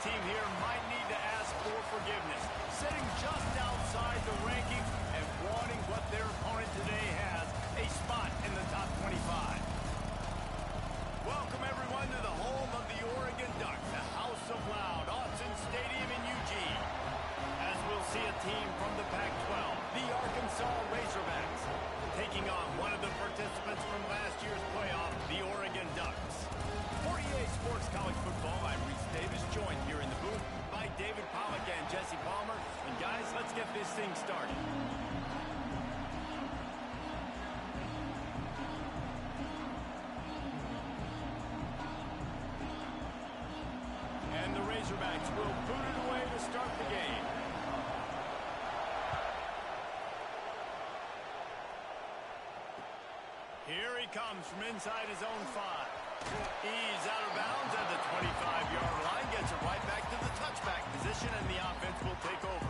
team here might need to ask for forgiveness, sitting just outside the rankings and wanting what their opponent today has, a spot in the top 25. Welcome, everyone, to the home of the Oregon Ducks, the House of Loud, Autzen Stadium in Eugene. As we'll see a team from the Pac-12, the Arkansas Razorbacks, taking on one of the participants from last year's playoff, the Oregon Ducks. For EA Sports College Football, I'm Reese Davis, joined here in the booth by David Pollack and Jesse Palmer. And guys, let's get this thing started. And the Razorbacks will boot it away to start the game. Here he comes from inside his own 5. He's out of bounds at the 25-yard line, gets it right back to the touchback position, and the offense will take over.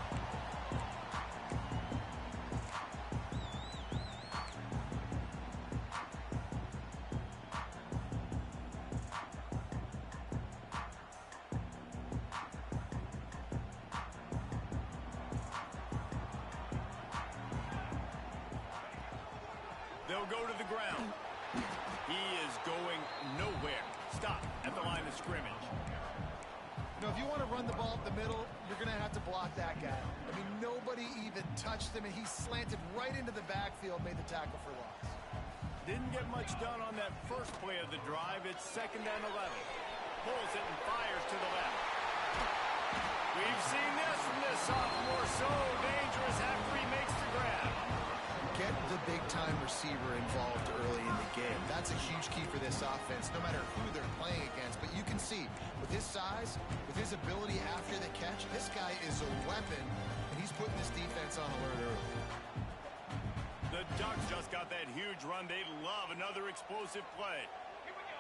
They'll go to the ground. He is going nowhere. Stop at the line of scrimmage. You know, if you want to run the ball up the middle, you're going to have to block that guy. I mean, nobody even touched him, and he slanted right into the backfield, made the tackle for loss. Didn't get much done on that first play of the drive. It's 2nd and 11. Pulls it and fires to the left. We've seen this from this sophomore. So dangerous after he makes the grab. Get the big-time receiver involved early in the game. That's a huge key for this offense, no matter who they're playing against. But you can see, with his size, with his ability after the catch, this guy is a weapon, and he's putting this defense on alert early. The Ducks just got that huge run. They love another explosive play. Here we go.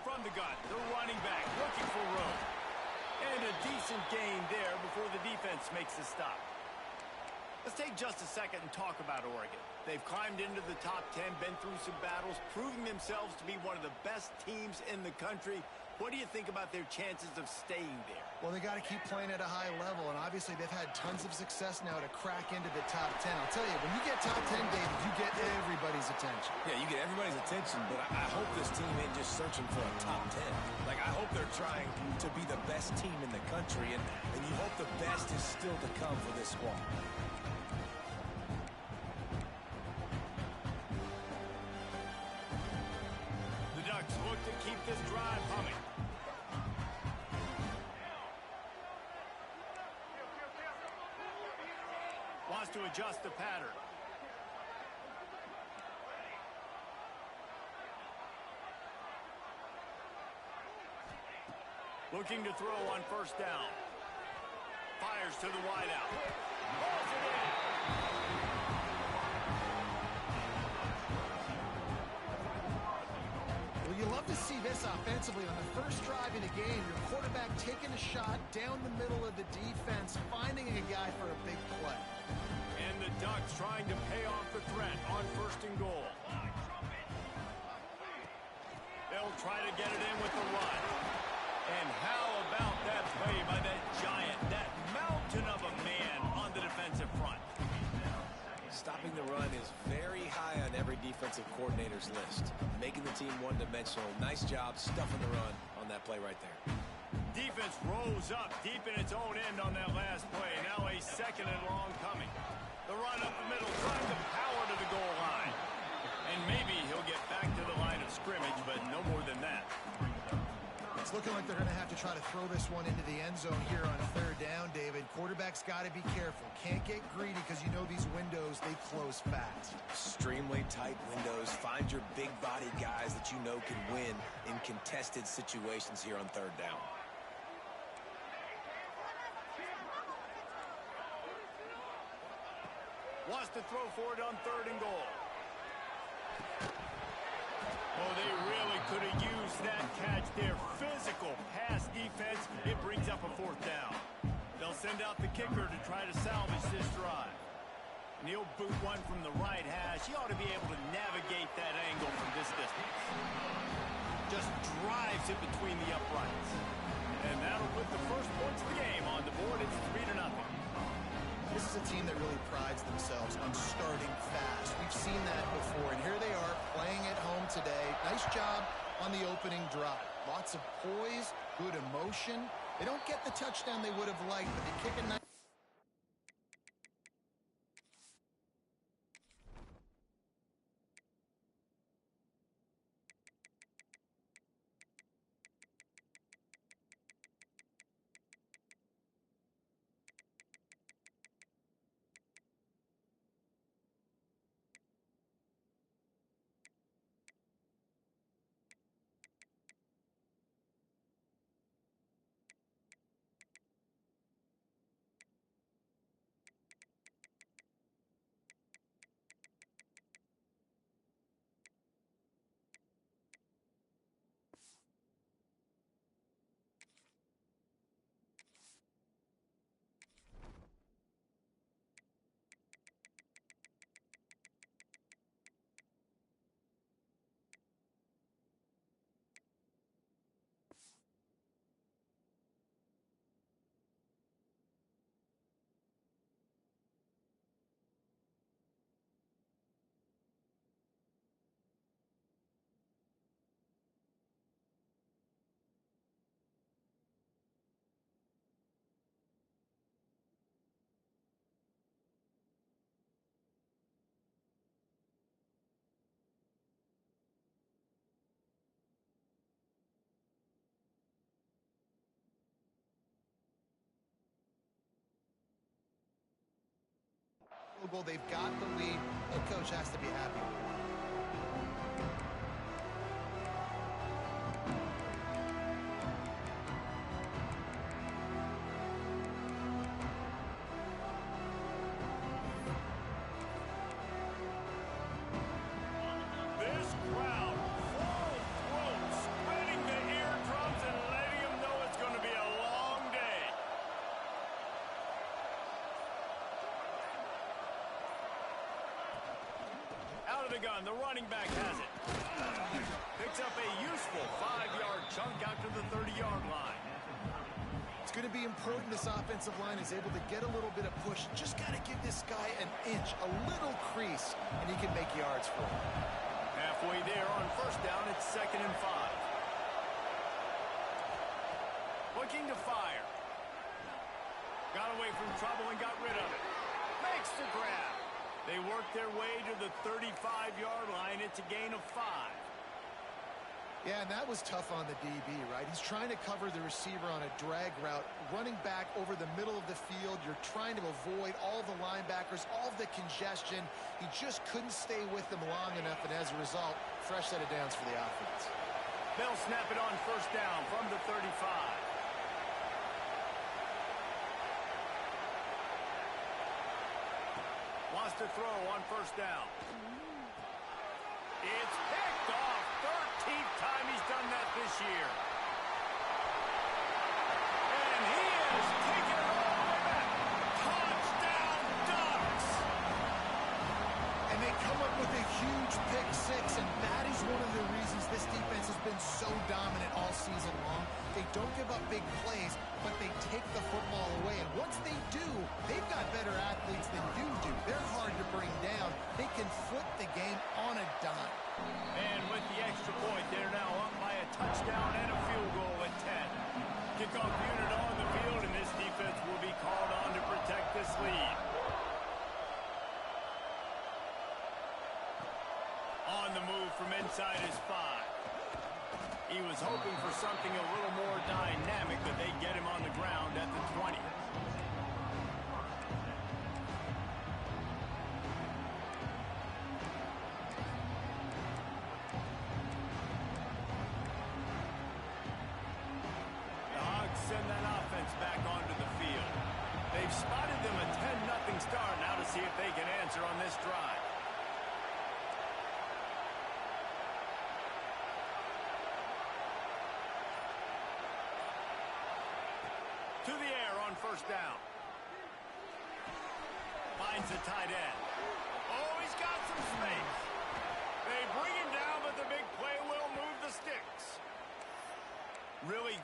From the gun, the running back looking for room. And a decent gain there before the defense makes the stop. Let's take just a second and talk about Oregon. They've climbed into the top 10, been through some battles, proving themselves to be one of the best teams in the country. What do you think about their chances of staying there? Well, they got to keep playing at a high level, and obviously they've had tons of success now to crack into the top 10. I'll tell you, when you get top 10, David, you get everybody's attention. Yeah, you get everybody's attention, but I hope this team ain't just searching for a top 10. Like, I hope they're trying to be the best team in the country, and you hope the best is still to come for this squad. Look to keep this drive humming. Wants to adjust the pattern. Looking to throw on 1st down. Fires to the wideout. Pulls it in. You love to see this offensively on the first drive in a game. Your quarterback taking a shot down the middle of the defense, finding a guy for a big play. And the Ducks trying to pay off the threat on 1st and goal. They'll try to get it in with the run. And how about that play by that giant, that mountain of a man on the defensive front? Stopping the run is very high on every defensive coordinator's list. Making the team one-dimensional. Nice job stuffing the run on that play right there. Defense rose up deep in its own end on that last play. Now a 2nd and long coming. The run up the middle, trying to power to the goal line. And maybe he'll get back to the line of scrimmage, but no more than that. It's looking like they're going to have to try to throw this one into the end zone here on 3rd down, David. Quarterback's got to be careful. Can't get greedy because you know these windows, they close fast. Extremely tight windows. Find your big body guys that you know can win in contested situations here on 3rd down. Wants to throw for it on 3rd and goal. Oh, they really could have used that catch there. Physical pass defense. It brings up a 4th down. They'll send out the kicker to try to salvage this drive. And he'll boot one from the right hash. He ought to be able to navigate that angle from this distance. just drives it between the uprights. And that'll put the first points of the game on the board. It's 3-0. This is a team that really prides themselves on starting fast. We've seen that before, and here they are playing at home today. Nice job on the opening drive. Lots of poise, good emotion. They don't get the touchdown they would have liked, but they kick a nice... Goal. They've got the lead. Head coach has to be happy. This crowd, full throat, spreading the eardrums and letting them know it's going to be a long day. Out of the gun, the running back has it. Picks up a useful 5-yard chunk out to the 30-yard line. It's going to be important this offensive line is able to get a little bit of push. Just got to give this guy an inch, a little crease, and he can make yards for him. Halfway there on first down, it's 2nd and 5. Looking to fire. Got away from trouble and got rid of it. Makes the grab. They work their way to the 35-yard line. It's a gain of 5. Yeah, and that was tough on the DB, right? He's trying to cover the receiver on a drag route, running back over the middle of the field. You're trying to avoid all the linebackers, all the congestion. He just couldn't stay with them long enough, and as a result, fresh set of downs for the offense. They'll snap it on first down from the 35. Wants to throw on first down. It's picked off. 13th time he's done that this year. And he is taking it all the way back. Touchdown, Ducks! And they come up with a huge pick six, and that is one of the reasons this defense has been so dominant all season long. They don't give up big plays, but they take the football away. And once they do, they've got better athletes than you do. They're hard to bring down. They can flip the game on a dime. And with the extra point, they're now up by a touchdown and a field goal at 10. Kickoff unit on the field, and this defense will be called on to protect this lead. On the move from inside his 5. He was hoping for something a little more dynamic, but they get him on the ground at the 20. The Hogs send that offense back onto the field. They've spotted them a 10-0 start. Now to see if they can answer on this drive. To the air on first down. Finds the tight end. Oh, he's got some space. They bring him down, but the big play will move the sticks.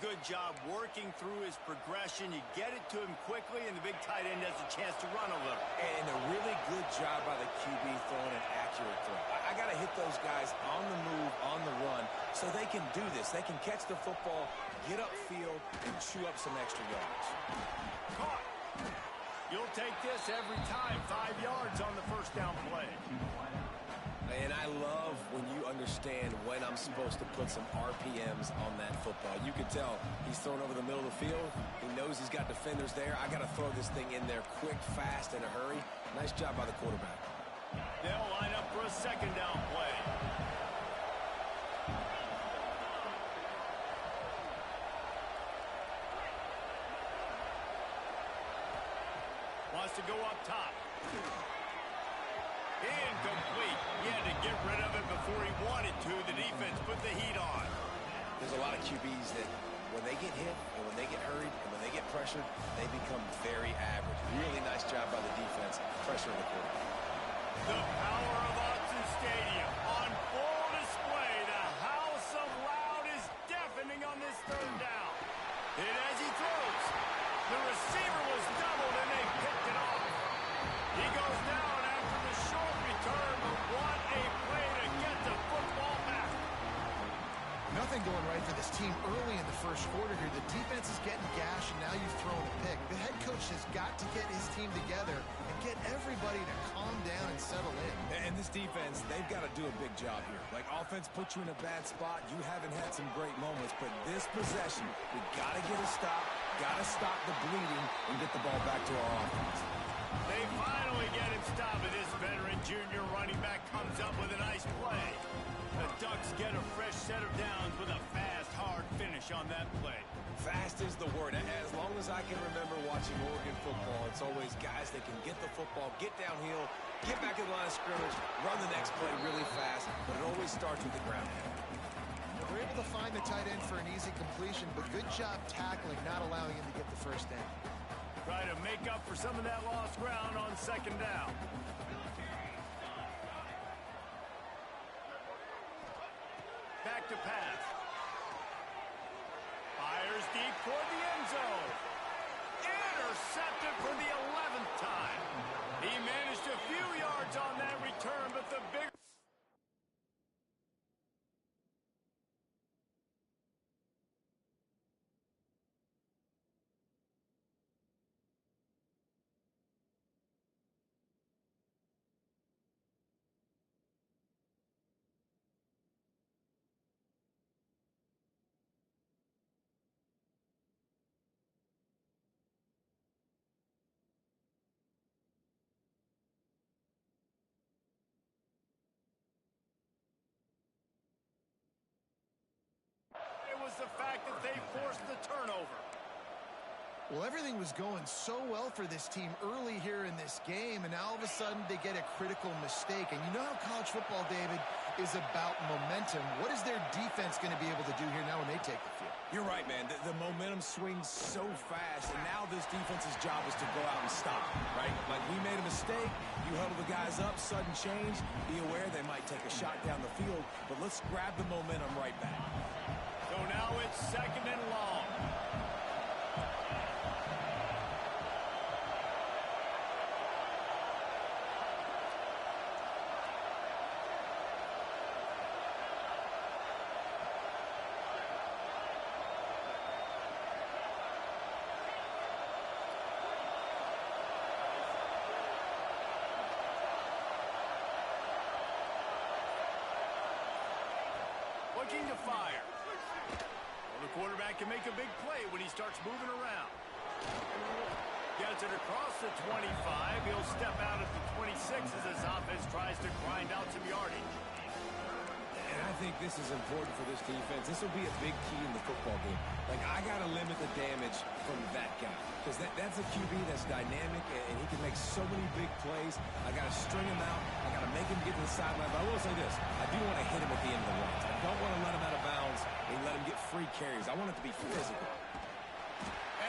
good job working through his progression. You get it to him quickly, and the big tight end has a chance to run a little. And a really good job by the QB throwing an accurate throw. I got to hit those guys on the move, on the run, so they can do this. They can catch the football, get upfield, and chew up some extra yards. Caught. You'll take this every time. 5 yards on the first down play. And I love when you understand when I'm supposed to put some RPMs on that football. You can tell he's thrown over the middle of the field. He knows he's got defenders there. I got to throw this thing in there quick, fast, in a hurry. Nice job by the quarterback. They'll line up for a second down play. Wants to go up top. Incomplete. He had to get rid of it before he wanted to. The defense put the heat on. There's a lot of QBs that when they get hit and when they get hurried and when they get pressured, they become very average. Really nice job by the defense, pressuring the quarterback. The power of Autzen Stadium on full display. The house of loud is deafening on this third down. And as he throws, the receiver was doubled and they picked it off. He goes down after the short return, but what a play to get the football back. Nothing going right for this team early in the first quarter here. The defense is getting gashed, and now you've thrown a pick. The head coach has got to get his team together and get everybody to calm down and settle in. And this defense, they've got to do a big job here. Like, offense puts you in a bad spot. You haven't had some great moments, but this possession, we got to get a stop, got to stop the bleeding, and get the ball back to our offense. They finally get him stopped, and this veteran junior running back comes up with a nice play. The Ducks get a fresh set of downs with a fast, hard finish on that play. Fast is the word. As long as I can remember watching Oregon football, it's always guys that can get the football, get downhill, get back in the line of scrimmage, run the next play really fast, but it always starts with the ground game. We're able to find the tight end for an easy completion, but good job tackling, not allowing him to get the first down. Try to make up for some of that lost ground on second down. Back to pass. Fires deep toward the end zone. Intercepted for the 11th time. He managed a few yards on that return, but the big... was the fact that they forced the turnover. Well, everything was going so well for this team early here in this game, and now all of a sudden they get a critical mistake. And you know how college football, David, is about momentum. What is their defense going to be able to do here now when they take the field? You're right, man. The momentum swings so fast, and now this defense's job is to go out and stop it, right? Like, we made a mistake, you huddle the guys up, sudden change, be aware they might take a shot down the field, but let's grab the momentum right back. So now it's second and long. Looking to fire. Well, the quarterback can make a big play when he starts moving around. Gets it across the 25. He'll step out at the 26 as his offense tries to grind out some yardage. And I think this is important for this defense. This will be a big key in the football game. Like, I got to limit the damage from that guy. Because that's a QB that's dynamic, and he can make so many big plays. I got to string him out. I got to make him get to the sideline. But I will say this. I do want to hit him at the end of the runs. I don't want to let him out of bounds and let him get free carries. I want it to be physical.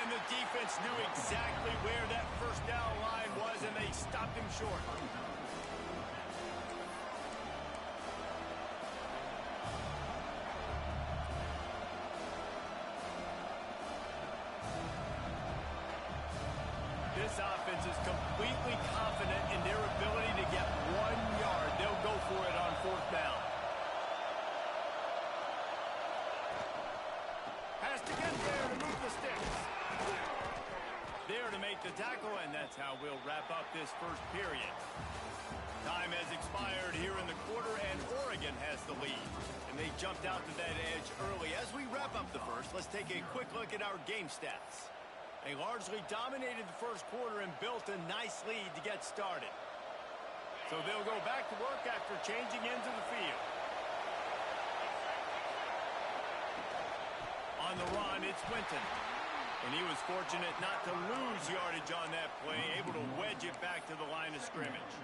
And the defense knew exactly where that first down line was, and they stopped him short. This offense is completely confident in their ability to get 1 yard. They'll go for it on 4th down. Has to get there to move the sticks. There to make the tackle, and that's how we'll wrap up this first period. Time has expired here in the quarter, and Oregon has the lead. And they jumped out to that edge early. As we wrap up the first, let's take a quick look at our game stats. They largely dominated the first quarter and built a nice lead to get started. So they'll go back to work after changing into the field. On the run, it's Winton. And he was fortunate not to lose yardage on that play, able to wedge it back to the line of scrimmage.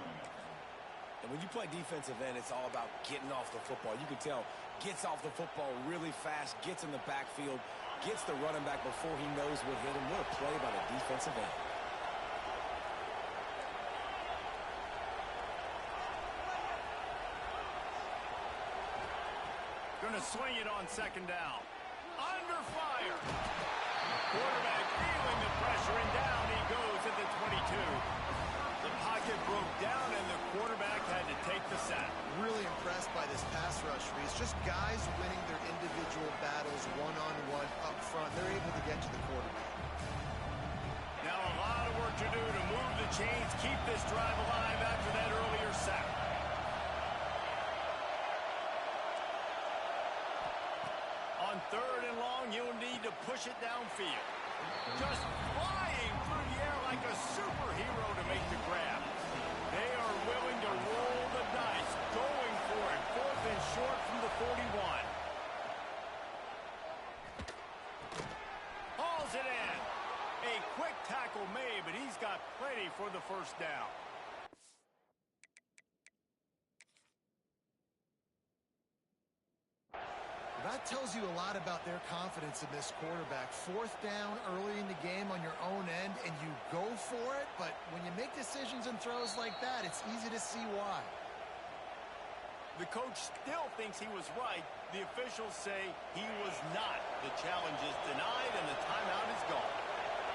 And when you play defensive end, it's all about getting off the football. You can tell, gets off the football really fast, gets in the backfield, gets the running back before he knows what hit him. What a play by the defensive end. Going to swing it on 2nd down. Under fire. Quarterback feeling the pressure, and down he goes at the 22. The pocket broke down, and the quarterback had to take the sack. Really impressed by this pass rush, Reese. Just guys winning their individual battles one-on-one up front. They're able to get to the quarterback. Now a lot of work to do to move the chains, keep this drive alive after that earlier sack. On 3rd and long, you'll need to push it downfield. Just flying through the air like a superhero to make the grab. They are willing to roll the dice, going for it. 4th and short from the 41. Hauls it in. A quick tackle made, but he's got plenty for the 1st down. That tells you a lot about their confidence in this quarterback. 4th down early in the game on your own end, and you go for it, but when you make decisions and throws like that, it's easy to see why. The coach still thinks he was right. The officials say he was not. The challenge is denied, and the timeout is gone.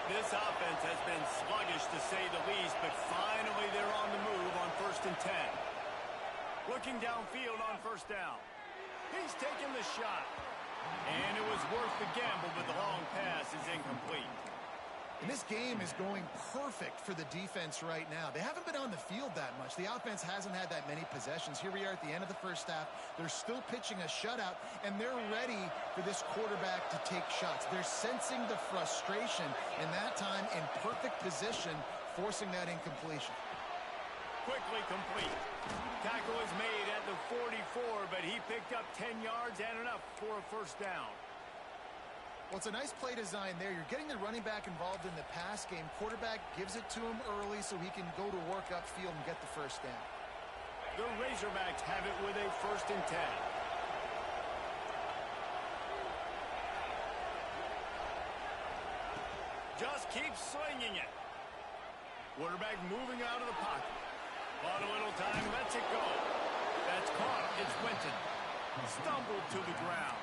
This offense has been sluggish, to say the least, but finally they're on the move on 1st and 10. Looking downfield on 1st down. He's taking the shot. And it was worth the gamble, but the long pass is incomplete. And this game is going perfect for the defense right now. They haven't been on the field that much. The offense hasn't had that many possessions. Here we are at the end of the 1st half. They're still pitching a shutout, and they're ready for this quarterback to take shots. They're sensing the frustration, and that time in perfect position, forcing that incompletion. Quickly complete. Tackle is made at the 44, but he picked up 10 yards and enough for a 1st down. Well, it's a nice play design there. You're getting the running back involved in the pass game. Quarterback gives it to him early so he can go to work upfield and get the 1st down. The Razorbacks have it with a 1st and 10. Just keep slinging it. Quarterback moving out of the pocket. Bought a little time, lets it go. That's caught. It's Winton. Stumbled to the ground.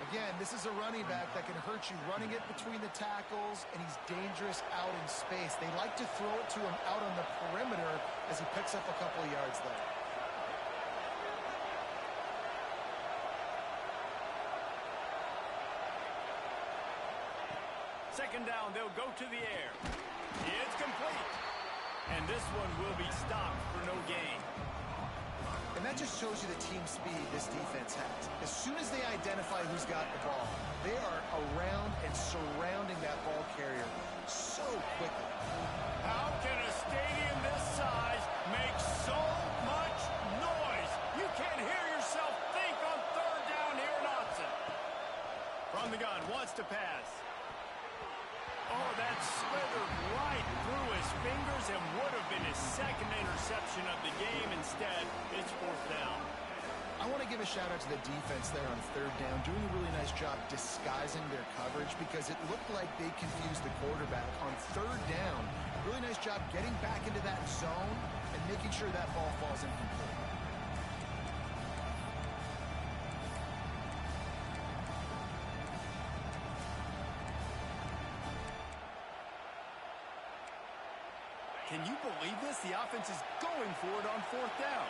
Again, this is a running back that can hurt you running it between the tackles, and he's dangerous out in space. They like to throw it to him out on the perimeter as he picks up a couple of yards there. Second down, they'll go to the air. It's complete. And this one will be stopped for no gain. And that just shows you the team speed this defense has. As soon as they identify who's got the ball, they are around and surrounding that ball carrier so quickly. How can a stadium this size make so much noise? You can't hear yourself think on 3rd down here in Austin. From the gun, wants to pass. Oh, that slithered right through his fingers and would have been his 2nd interception of the game. Instead, it's 4th down. I want to give a shout out to the defense there on 3rd down, doing a really nice job disguising their coverage because it looked like they confused the quarterback on 3rd down. Really nice job getting back into that zone and making sure that ball falls incomplete. Can you believe this? The offense is going for it on 4th down.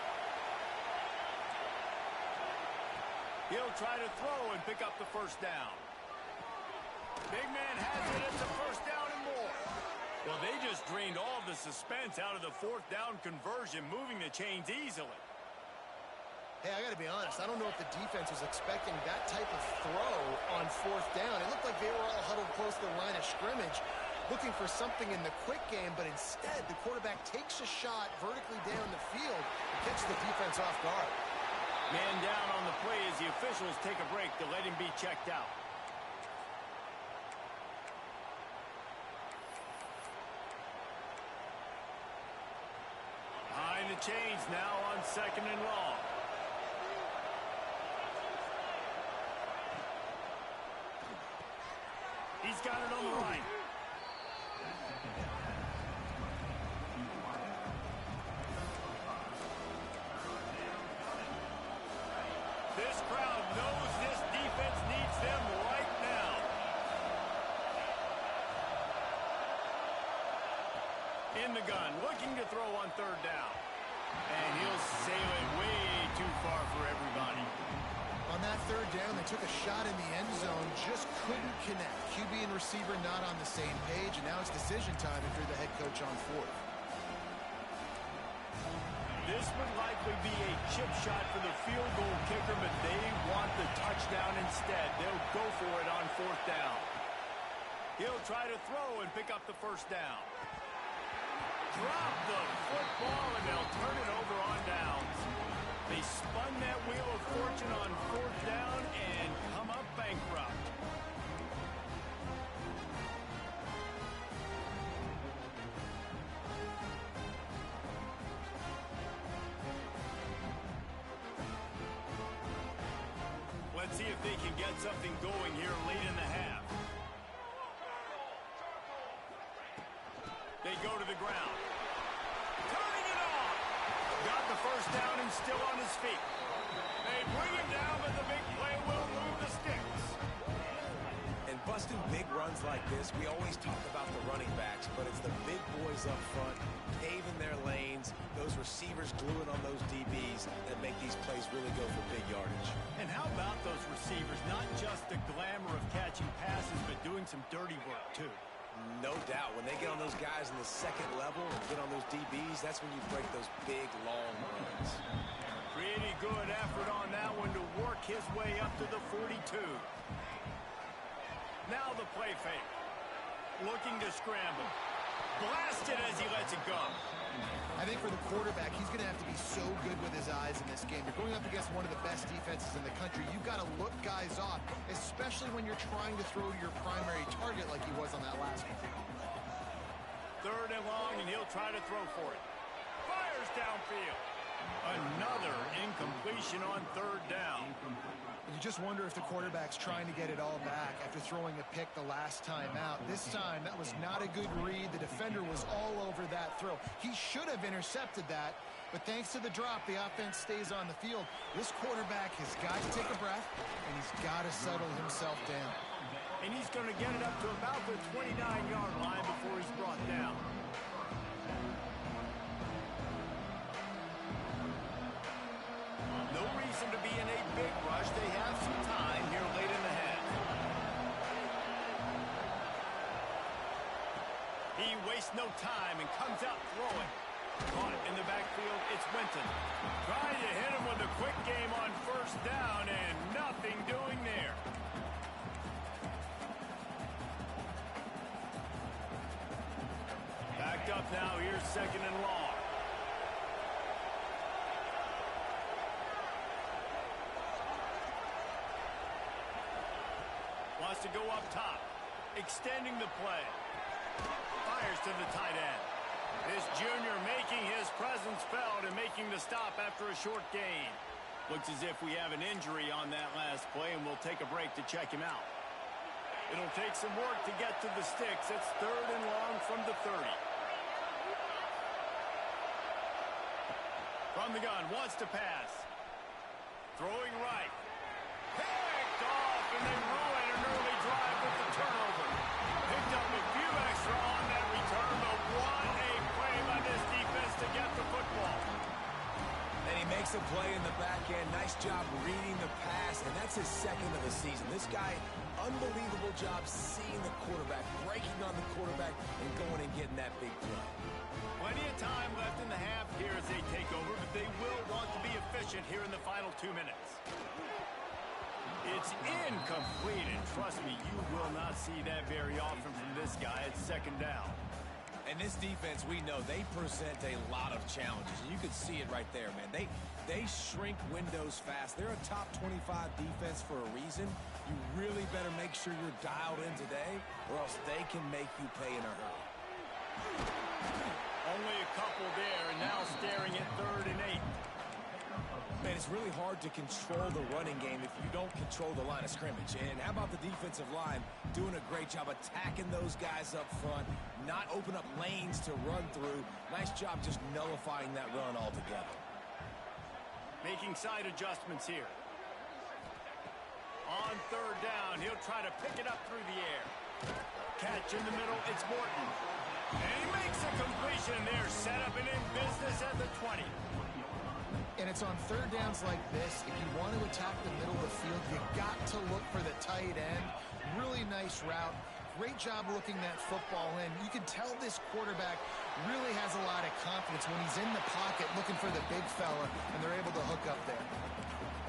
He'll try to throw and pick up the 1st down. Big man has it. It's a 1st down and more. Well, they just drained all the suspense out of the 4th down conversion, moving the chains easily. Hey, I got to be honest. I don't know if the defense was expecting that type of throw on 4th down. It looked like they were all huddled close to the line of scrimmage, looking for something in the quick game, but instead the quarterback takes a shot vertically down the field and catches the defense off guard. Man down on the play as the officials take a break to let him be checked out. Behind the chains now on 2nd and long. He's got it on the right. This crowd knows this defense needs them right now. In the gun, looking to throw on 3rd down. And he'll sail it way too far for everybody. On that 3rd down, they took a shot in the end zone, just couldn't connect. QB and receiver not on the same page, and now it's decision time if you're the head coach on 4th. This would likely be a chip shot for the field goal kicker, but they want the touchdown instead. They'll go for it on 4th down. He'll try to throw and pick up the 1st down. Drop the football, and they'll turn it over on downs. They spun that wheel of fortune on 4th down and come up bankrupt. Let's see if they can get something going here late in the half. They go to the ground. Turning it on. Got the 1st down and still on his feet. They bring him down, but the big play will move the sticks. And busting big runs like this, we always talk about the running backs, but it's the big boys up front, paving their lanes, those receivers gluing on those DBs that make these plays really go for big yardage. And how about those receivers? Not just the glamour of catching passes, but doing some dirty work, too. No doubt. When they get on those guys in the 2nd level and get on those DBs, that's when you break those big, long runs. Pretty good effort on that one to work his way up to the 42. Now the play fake. Looking to scramble. Blasted as he lets it go. I think for the quarterback, he's going to have to be so good with his eyes in this game. You're going up against one of the best defenses in the country. You've got to look guys off, especially when you're trying to throw to your primary target like he was on that last one. 3rd and long, and he'll try to throw for it. Fires downfield. Another incompletion on 3rd down. You just wonder if the quarterback's trying to get it all back after throwing a pick the last time out. This time, that was not a good read. The defender was all over that throw. He should have intercepted that, but thanks to the drop, the offense stays on the field. This quarterback has got to take a breath, and he's got to settle himself down. And he's going to get it up to about the 29-yard line before he's brought down. No reason to be in a big rush. They have some time here late in the half. He wastes no time and comes out throwing. Caught in the backfield, it's Winton. Trying to hit him with a quick game on 1st down, and nothing doing there. Backed up now, here's 2nd and long. Wants to go up top. Extending the play. Fires to the tight end. This junior making his presence felt and making the stop after a short gain. Looks as if we have an injury on that last play, and we'll take a break to check him out. It'll take some work to get to the sticks. It's 3rd and long from the 30. From the gun, wants to pass. Throwing right. Picked off, and they ruin an early drive with the turnover. Picked up a few extra on that return, but what a play by makes a play in the back end. Nice job reading the pass, and that's his second of the season. This guy, unbelievable job seeing the quarterback, breaking on the quarterback, and going and getting that big play. Plenty of time left in the half here as they take over, but they will want to be efficient here in the final 2 minutes. It's incomplete, and trust me, you will not see that very often from this guy. It's second down. And this defense, we know, they present a lot of challenges. And you can see it right there, man. They shrink windows fast. They're a top 25 defense for a reason. You really better make sure you're dialed in today, or else they can make you pay in a hurry. Only a couple there, and now staring at 3rd and 8. Man, it's really hard to control the running game if you don't control the line of scrimmage. And how about the defensive line doing a great job attacking those guys up front, not open up lanes to run through. Nice job just nullifying that run altogether. Making side adjustments here. On 3rd down, he'll try to pick it up through the air. Catch in the middle, it's Morton. And he makes a completion there, set up and in business at the 20. And it's on 3rd downs like this. If you want to attack the middle of the field, you got to look for the tight end. Really nice route. Great job looking that football in. You can tell this quarterback really has a lot of confidence when he's in the pocket looking for the big fella, and they're able to hook up there.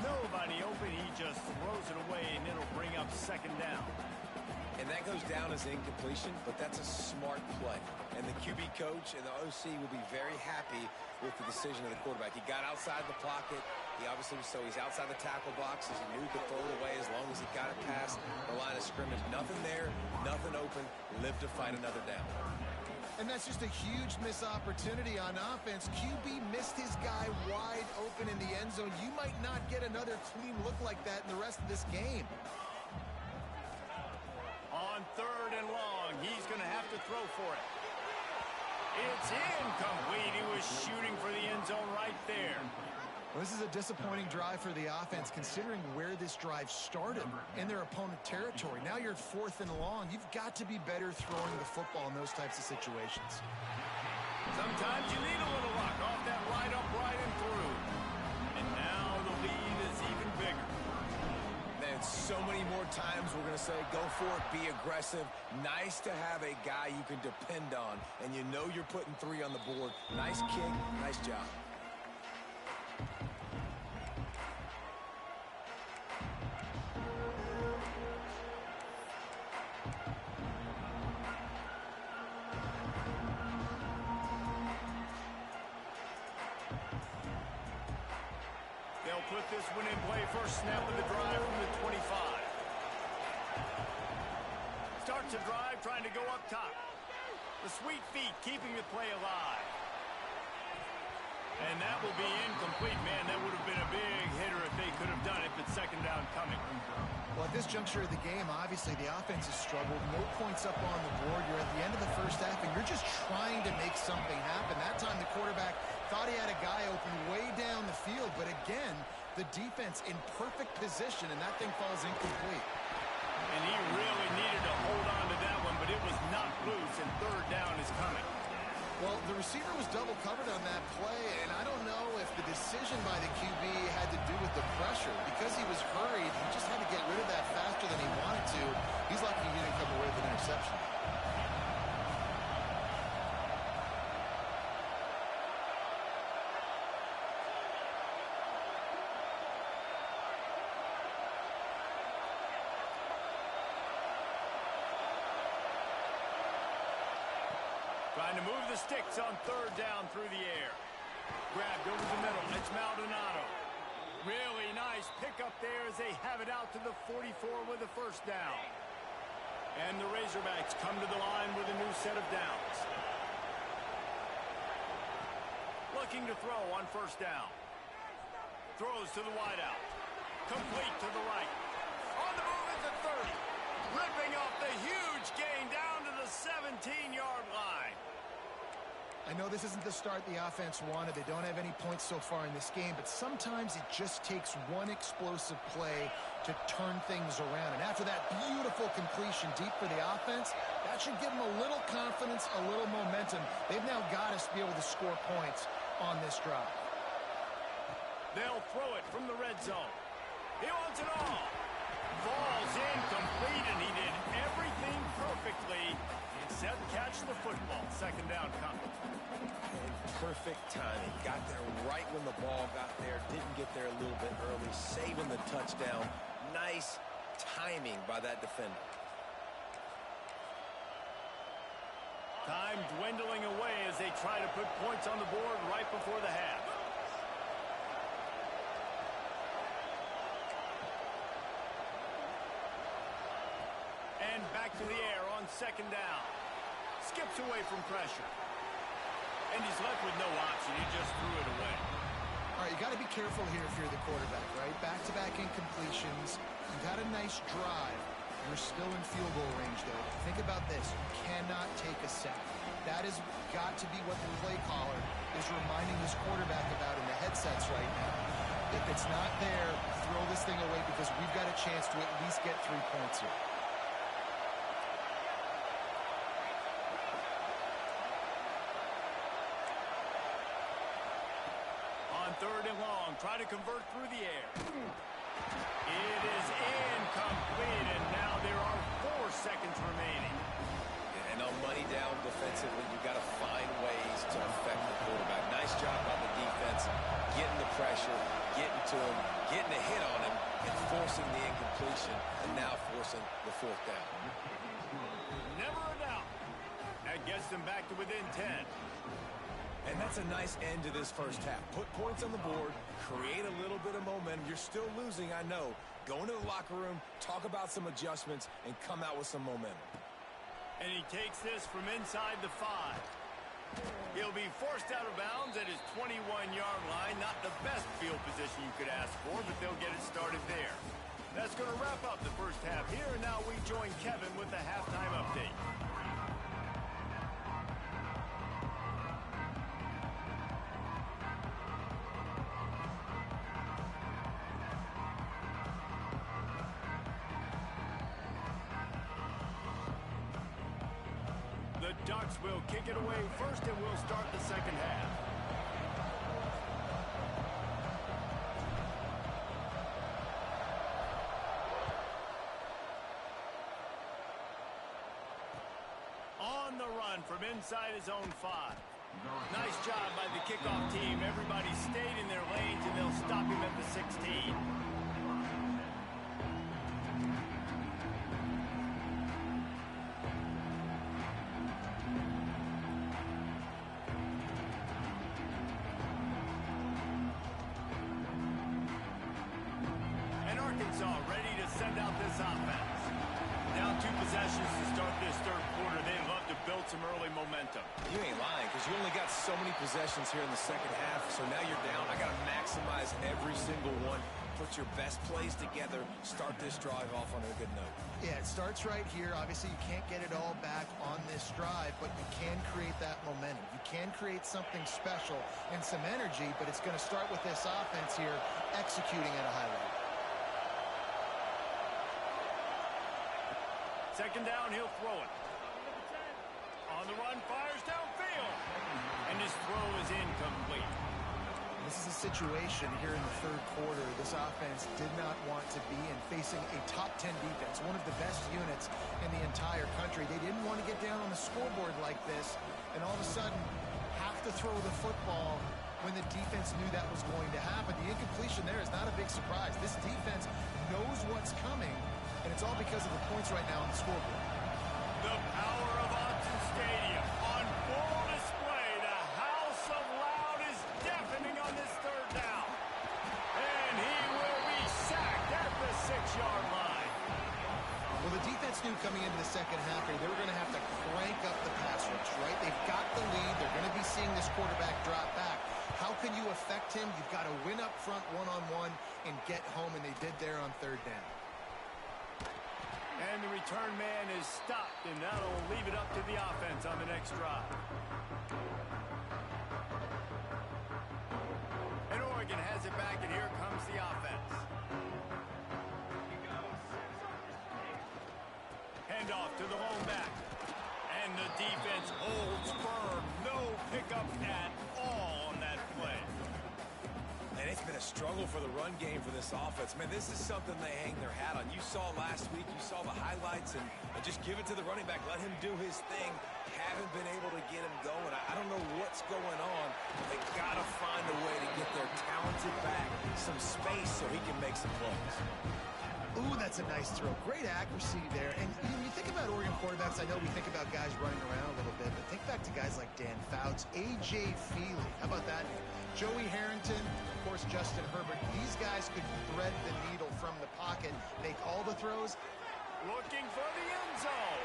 Nobody open, he just throws it away, and it'll bring up 2nd down. And that goes down as incompletion, but that's a smart play. And the QB coach and the OC will be very happy with the decision of the quarterback. He got outside the pocket. He's outside the tackle box as he knew to throw it away as long as he got it past the line of scrimmage. Nothing there, nothing open. Live to fight another down. And that's just a huge missed opportunity on offense. QB missed his guy wide open in the end zone. You might not get another clean look like that in the rest of this game. On 3rd and long, he's going to have to throw for it. It's incomplete. He was shooting for the end zone right there. Well, this is a disappointing drive for the offense, considering where this drive started in their opponent territory. Now you're at 4th and long. You've got to be better throwing the football in those types of situations. Sometimes you need a little luck off that right upright and through. And now the lead is even bigger. Man, so many more times we're going to say, go for it, be aggressive. Nice to have a guy you can depend on, and you know you're putting 3 on the board. Nice kick, nice job. They'll put this one in play. First snap of the drive from the 25. Starts a drive trying to go up top. The sweet feet keeping the play alive. And that will be incomplete. Man, that would have been a big hitter if they could have done it, but 2nd down coming. Well, at this juncture of the game, obviously the offense has struggled. No points up on the board. You're at the end of the first half, and you're just trying to make something happen. That time the quarterback thought he had a guy open way down the field, but again, the defense in perfect position, and that thing falls incomplete. And he really needed to hold on to that one, but it was not loose, and 3rd down is coming. Well, the receiver was double covered on that play, and I don't know if the decision by the QB had to do with the pressure. Because he was hurried, he just had to get rid of that faster than he wanted to. He's lucky he didn't come away with an interception. Trying to move the sticks on 3rd down through the air. Grabbed over the middle. It's Maldonado. Really nice pickup there as they have it out to the 44 with the 1st down. And the Razorbacks come to the line with a new set of downs. Looking to throw on 1st down. Throws to the wideout. Complete to the right. On the move at the 30. Ripping off the huge gain down to the 17-yard line. I know this isn't the start the offense wanted. They don't have any points so far in this game, but sometimes it just takes one explosive play to turn things around. And after that beautiful completion deep for the offense, that should give them a little confidence, a little momentum. They've now got us to be able to score points on this drive. They'll throw it from the red zone. He wants it all. Falls incomplete, and he did everything perfectly except catch the football. Second down coming. And perfect timing. Got there right when the ball got there. Didn't get there a little bit early. Saving the touchdown. Nice timing by that defender. Time dwindling away as they try to put points on the board right before the half. And back to the air on second down. Skips away from pressure. And he's left with no option. He just threw it away. All right, you got to be careful here if you're the quarterback, right? Back-to-back incompletions. You've had a nice drive. You're still in field goal range, though. Think about this. You cannot take a sack. That has got to be what the play caller is reminding this quarterback about in the headsets right now. If it's not there, throw this thing away because we've got a chance to at least get 3 points here. On third and long, try to convert through the air. It is incomplete, and now there are 4 seconds remaining. And on money down defensively, you've got to find ways to affect the quarterback. Nice job by the defense, getting the pressure, getting to him, getting a hit on him, and forcing the incompletion, and now forcing the 4th down. Never a doubt. That gets them back to within 10. And that's a nice end to this first half. Put points on the board, create a little bit of momentum. You're still losing, I know. Go into the locker room, talk about some adjustments, and come out with some momentum. And he takes this from inside the 5. He'll be forced out of bounds at his 21-yard line. Not the best field position you could ask for, but they'll get it started there. That's going to wrap up the first half here, and now we join Kevin with the halftime update. The Ducks will kick it away first, and we'll start the second half. On the run from inside his own 5. Nice job by the kickoff team. Everybody stayed in their lanes, and they'll stop him at the 16. Arkansas ready to send out this offense. Down 2 possessions to start this third quarter. They'd love to build some early momentum. You ain't lying, because you only got so many possessions here in the second half, so now you're down. I got to maximize every single one. Put your best plays together. Start this drive off on a good note. Yeah, it starts right here. Obviously, you can't get it all back on this drive, but you can create that momentum. You can create something special and some energy, but it's going to start with this offense here executing at a high level. Second down, he'll throw it. On the run, fires downfield. And his throw is incomplete. This is a situation here in the third quarter this offense did not want to be in, facing a top 10 defense, one of the best units in the entire country. They didn't want to get down on the scoreboard like this, and all of a sudden have to throw the football when the defense knew that was going to happen. The incompletion there is not a big surprise. This defense knows what's coming, and it's all because of the points right now on the scoreboard. The power of Autzen Stadium on full display. The house of loud is deafening on this third down. And he will be sacked at the 6-yard line. Well, the defense knew coming into the second half here they were going to have to crank up the pass rush, right? They've got the lead. They're going to be seeing this quarterback drop back. How can you affect him? You've got to win up front one-on-one and get home, and they did there on third down. And the return man is stopped, and that'll leave it up to the offense on the next drive. And Oregon has it back, and here comes the offense. Handoff to the lone back. And the defense holds firm. No pickup at all on that play. And it's been a struggle for the run game for this offense. Man, this is something they hang their hat on. You saw last week, you saw the highlights, and just give it to the running back. Let him do his thing. Haven't been able to get him going. I don't know what's going on, but they got to find a way to get their talented back some space so he can make some plays. Ooh, that's a nice throw. Great accuracy there. And when you think about Oregon quarterbacks, I know we think about guys running around a little bit, but think back to guys like Dan Fouts, A.J. Feely. How about that name? Joey Harrington, of course, Justin Herbert. These guys could thread the needle from the pocket, make all the throws. Looking for the end zone.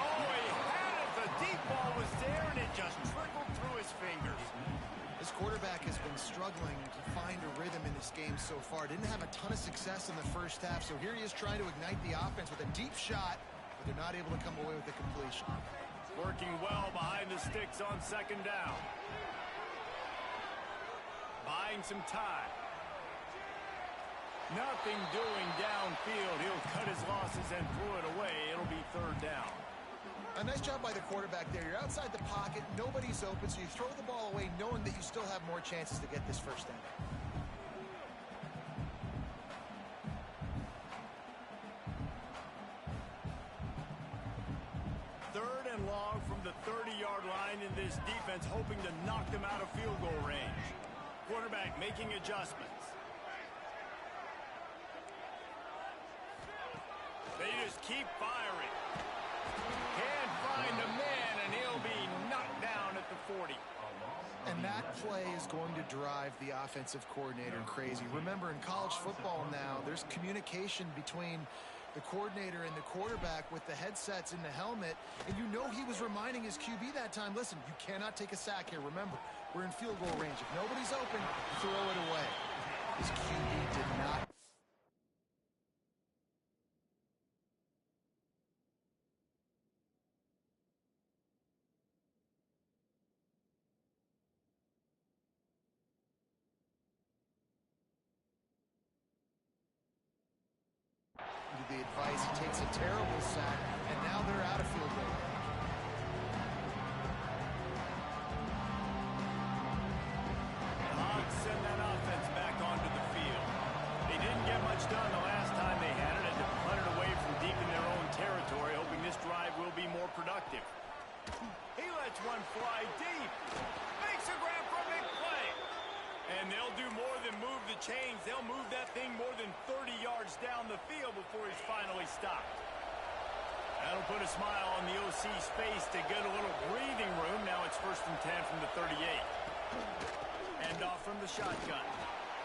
Oh, he had it. The deep ball was there, and it just trickled through his fingers. This quarterback has been struggling to find a rhythm in this game so far. Didn't have a ton of success in the first half, so here he is trying to ignite the offense with a deep shot, but they're not able to come away with the completion. Working well behind the sticks on second down. Buying some time. Nothing doing downfield. He'll cut his losses and throw it away. It'll be third down. A nice job by the quarterback there. You're outside the pocket, nobody's open, so you throw the ball away knowing that you still have more chances to get this first down. Third and long from the 30-yard line in this defense, hoping to knock them out of field goal range. Quarterback making adjustments. They just keep firing. Can't find a man, and he'll be knocked down at the 40. And that play is going to drive the offensive coordinator crazy. Remember, in college football now, there's communication between the coordinator and the quarterback with the headsets in the helmet, and you know he was reminding his QB that time, listen, you cannot take a sack here. Remember, we're in field goal range. If nobody's open, throw it away. His QB did not. The advice, he takes a terrible sack, and now they're out of field goal range. The Hogs send that offense back onto the field. They didn't get much done the last time they had it, and to punt it away from deep in their own territory, hoping this drive will be more productive. He lets one fly deep. Makes a grab for a big play. And they'll do more than move the chains. They'll move that thing more than 30 yards down the field before he's finally stopped. That'll put a smile on the OC's face to get a little breathing room. Now it's 1st and 10 from the 38. And off from the shotgun.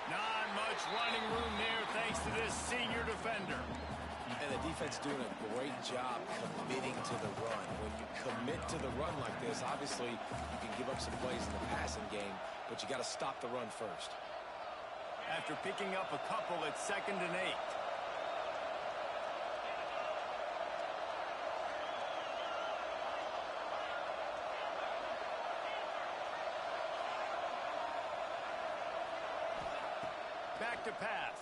Not much running room there thanks to this senior defender. And the defense doing a great job committing to the run. When you commit to the run like this, obviously you can give up some plays in the passing game, but you got to stop the run first. After picking up a couple at 2nd and 8. Back to pass.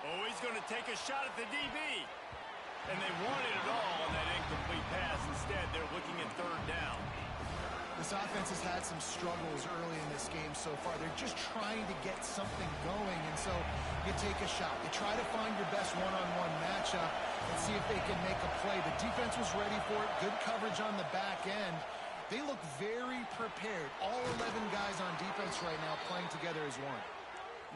Oh, he's going to take a shot at the DB. And they wanted it all on that incomplete pass. Instead, they're looking at 3rd down. This offense has had some struggles early in this game so far. They're just trying to get something going, and so you take a shot. You try to find your best one-on-one matchup and see if they can make a play. The defense was ready for it. Good coverage on the back end. They look very prepared. All 11 guys on defense right now playing together as one.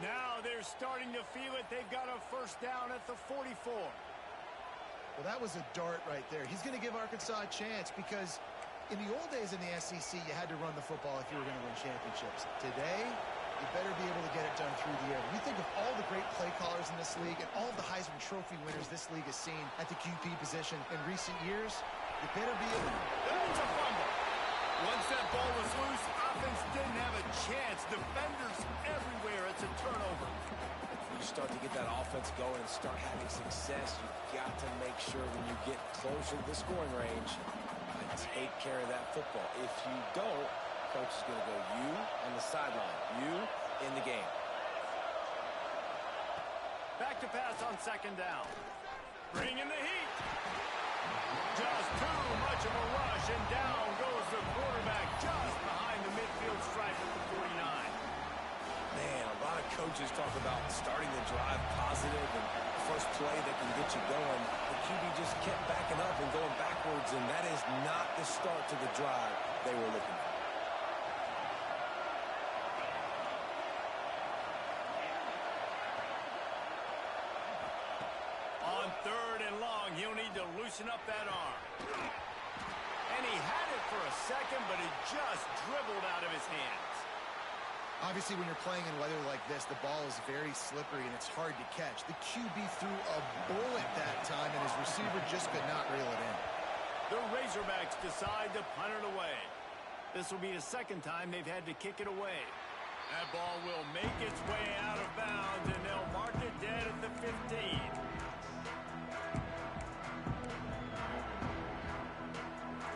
Now they're starting to feel it. They've got a 1st down at the 44. Well, that was a dart right there. He's going to give Arkansas a chance because in the old days in the SEC, you had to run the football if you were going to win championships. Today, you better be able to get it done through the air. When you think of all the great play callers in this league and all the Heisman Trophy winners this league has seen at the QB position in recent years, you better be able to. That's a fumble. Once that ball was loose, offense didn't have a chance. Defenders everywhere. It's a turnover. You start to get that offense going and start having success, you've got to make sure when you get closer to the scoring range, you take care of that football. If you don't, coach is going to go you on the sideline, you in the game. Back to pass on 2nd down. Bringing the heat. Just too much of a rush, and down goes the quarterback just behind the midfield stripe at the 49. Man, a lot of coaches talk about starting the drive positive and the first play that can get you going. The QB just kept backing up and going backwards, and that is not the start to the drive they were looking for. On 3rd and long, he'll need to loosen up that arm. And he had it for a second, but it just dribbled out of his hands. Obviously, when you're playing in weather like this, the ball is very slippery and it's hard to catch. The QB threw a bullet that time, and his receiver just could not reel it in. The Razorbacks decide to punt it away. This will be the second time they've had to kick it away. That ball will make its way out of bounds, and they'll mark it dead at the 15.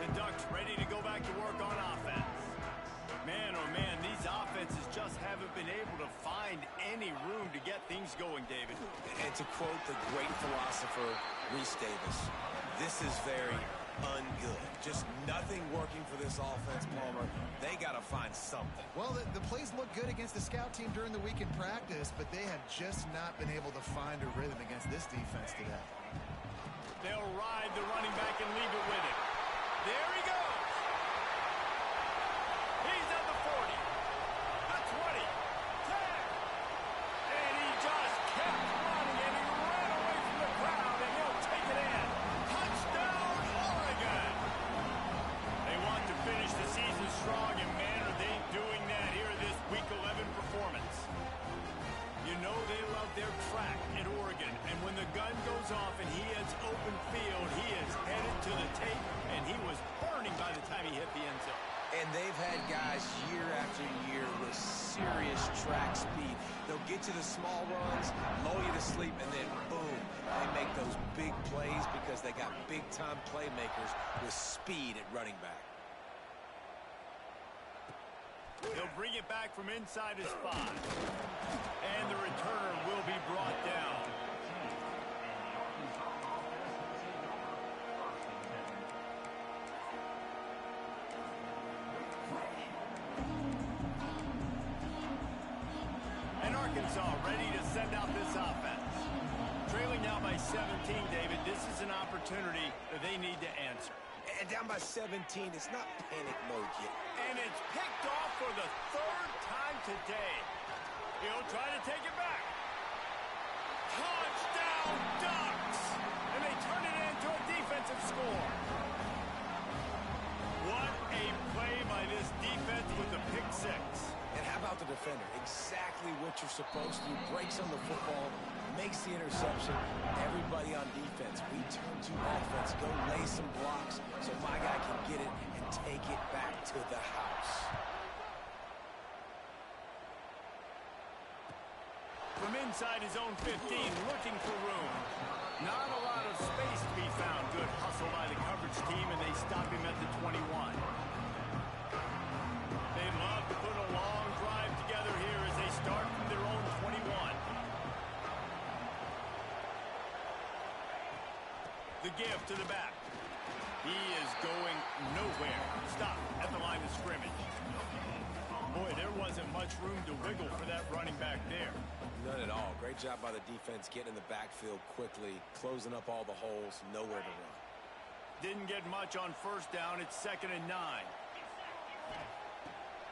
The Ducks ready to go back to work on offense. Man, oh man, these offenses just haven't been able to find any room to get things going, David. And to quote the great philosopher, Reese Davis, this is very ungood. Just nothing working for this offense, Palmer. They got to find something. Well, the plays look good against the scout team during the week in practice, but they have just not been able to find a rhythm against this defense today. They'll ride the running back and leave it with him. There he goes. He's at the 40, the 20, 10. And he just kept running, and he ran away from the crowd, and he'll take it in. Touchdown, Oregon. They want to finish the season strong, and man, are they doing that here in this Week 11 performance. You know they love their track in Oregon, and when the gun goes off and he hits open field, he is headed to the tape, and he was burning by the time he hit the end zone. And they've had guys year after year with serious track speed. They'll get to the small runs, lull you to sleep, and then boom, they make those big plays because they got big-time playmakers with speed at running back. He'll bring it back from inside his 5. And the returner will be brought down. And Arkansas ready to send out this offense. Trailing now by 17, David. This is an opportunity that they need to answer. And down by 17, it's not panic mode yet. And it's picked off for the 3rd time today. He'll try to take it back. Touchdown, Ducks! And they turn it into a defensive score. What a play by this defense with the pick 6. And how about the defender? Exactly what you're supposed to do. Breaks on the football, makes the interception. Everybody on defense, we turn to offense. Go lay some blocks so my guy can get it and take it back to the house. From inside his own 15, looking for room. Not a lot of space to be found. Good hustle by the coverage team, and they stop him at the 21. They love to put a long drive together here as they start from their own 21. The give to the back. He is going nowhere. Stop at the line of scrimmage. Boy, there wasn't much room to wiggle for that running back there. None at all. Great job by the defense getting in the backfield quickly, closing up all the holes, nowhere to run. Didn't get much on 1st down. It's 2nd and 9.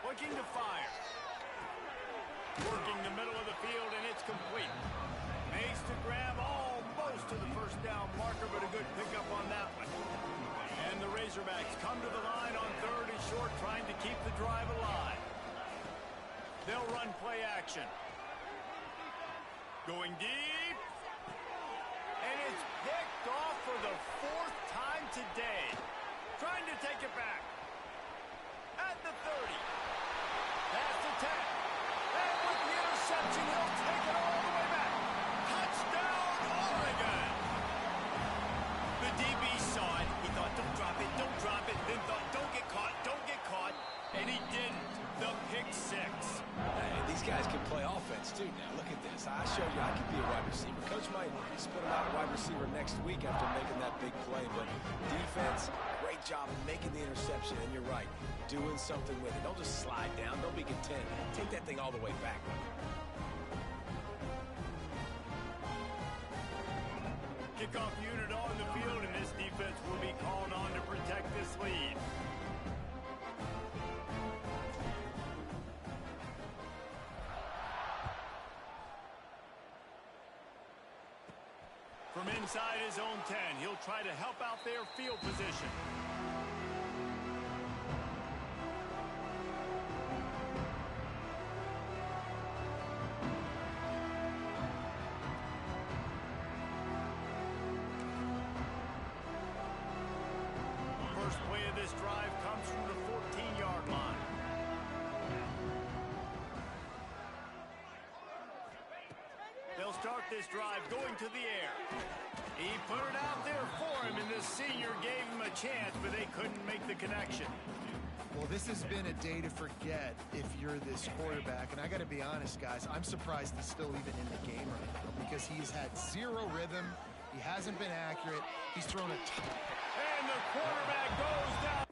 Looking to fire. Working the middle of the field, and it's complete. Makes the grab almost to the 1st down marker, but a good pickup on that one. And the Razorbacks come to the line on 3rd and short, trying to keep the drive alive. They'll run play action. Going deep. And it's picked off for the 4th time today. Trying to take it back. At the 30. Past the 10. And with the interception, he'll take it all the way back. Touchdown, Oregon. The DB saw it. He thought, don't drop it, don't drop it. Then thought, don't get caught, don't get caught. And he didn't. The pick 6. Hey, these guys can play offense, too, now. Look at this. I showed you I could be a wide receiver. Coach might split him out wide receiver next week after making that big play. But defense, great job making the interception. And you're right, doing something with it. Don't just slide down. Don't be content. Take that thing all the way back. kickoff unit on the field, and this defense will be called on to protect this lead. From inside his own 10, he'll try to help out their field position. First play of this drive comes from the 14-yard line. They'll start this drive going to the air. He put it out there for him, and the senior gave him a chance, but they couldn't make the connection. Well, this has been a day to forget if you're this quarterback. And I got to be honest, guys, I'm surprised he's still even in the game right now because he's had zero rhythm. He hasn't been accurate. He's thrown a ton. And the quarterback goes down